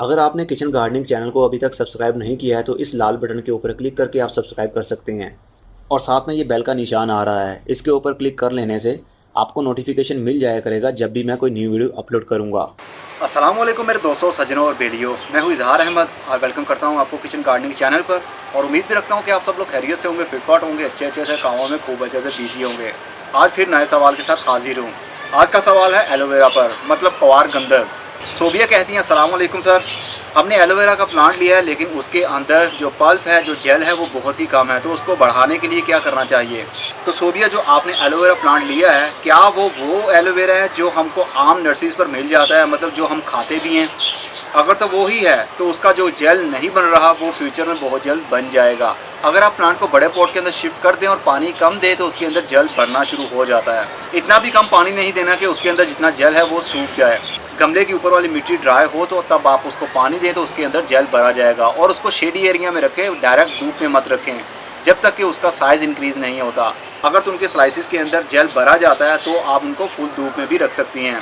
अगर आपने kitchen gardening channel को अभी तक सब्सक्राइब नहीं किया है तो इस लाल बटन के ऊपर क्लिक करके आप सब्सक्राइब कर सकते हैं और साथ में ये बेल का निशान आ रहा है, इसके ऊपर क्लिक कर लेने से आपको नोटिफिकेशन मिल जाया करेगा जब भी मैं कोई न्यू वीडियो अपलोड करूँगा। अस्सलाम वालेकुम मेरे दोस्तों, सज्जनों और बेलियों। मैं हूँ इजहार अहमद और वेलकम करता हूँ आपको किचन गार्डनिंग चैनल पर। और उम्मीद भी रखता हूँ कि आप सब लोग खैरियत से होंगे, फिटफाट होंगे, अच्छे से कामों में खूब अच्छे से बिजी होंगे। आज फिर नए सवाल के साथ हाजिर हूँ। आज का सवाल है एलोवेरा पर, मतलब क्वार गंधक। सोबिया कहती हैं, अस्सलाम वालेकुम सर, हमने एलोवेरा का प्लांट लिया है लेकिन उसके अंदर जो पल्प है, जो जेल है, वो बहुत ही कम है, तो उसको बढ़ाने के लिए क्या करना चाहिए। तो सोबिया, जो आपने एलोवेरा प्लांट लिया है, क्या वो एलोवेरा है जो हमको आम नर्सरीज पर मिल जाता है, मतलब जो हम खाते भी हैं? अगर तो वो ही है तो उसका जो जेल नहीं बन रहा वो फ्यूचर में बहुत जल्द बन जाएगा। अगर आप प्लांट को बड़े पॉट के अंदर शिफ्ट कर दें और पानी कम दें तो उसके अंदर जल भरना शुरू हो जाता है। इतना भी कम पानी नहीं देना कि उसके अंदर जितना जल है वो सूख जाए। गमले की ऊपर वाली मिट्टी ड्राई हो तो तब आप उसको पानी दें तो उसके अंदर जेल भरा जाएगा। और उसको शेडी एरिया में रखें, डायरेक्ट धूप में मत रखें जब तक कि उसका साइज़ इंक्रीज़ नहीं होता। अगर तो उनके स्लाइसिस के अंदर जेल भरा जाता है तो आप उनको फुल धूप में भी रख सकती हैं,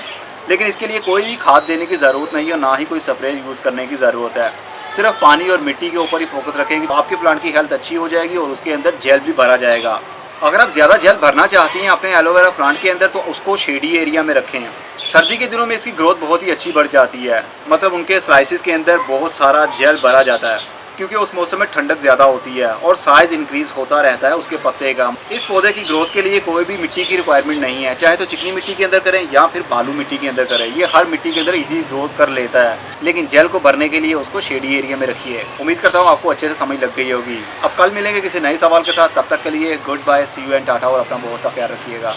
लेकिन इसके लिए कोई भी खाद देने की ज़रूरत नहीं है, ना ही कोई स्प्रे यूज़ करने की ज़रूरत है। सिर्फ पानी और मिट्टी के ऊपर ही फोकस रखेंगे तो आपके प्लांट की हेल्थ अच्छी हो जाएगी और उसके अंदर जेल भी भरा जाएगा। अगर आप ज़्यादा जेल भरना चाहती हैं अपने एलोवेरा प्लांट के अंदर तो उसको शेडी एरिया में रखें। सर्दी के दिनों में इसकी ग्रोथ बहुत ही अच्छी बढ़ जाती है, मतलब उनके स्लाइसिस के अंदर बहुत सारा जेल भरा जाता है क्योंकि उस मौसम में ठंडक ज़्यादा होती है और साइज़ इंक्रीज़ होता रहता है उसके पत्ते का। इस पौधे की ग्रोथ के लिए कोई भी मिट्टी की रिक्वायरमेंट नहीं है, चाहे तो चिकनी मिट्टी के अंदर करें या फिर बालू मिट्टी के अंदर करें, ये हर मिट्टी के अंदर इजी ग्रोथ कर लेता है। लेकिन जेल को भरने के लिए उसको शेडी एरिया में रखिए। उम्मीद करता हूँ आपको अच्छे से समझ लग गई होगी। अब कल मिलेंगे किसी नए सवाल के साथ, तब तक के लिए good bye, see you and tata, और अपना बहुत सा ख्याल रखिएगा।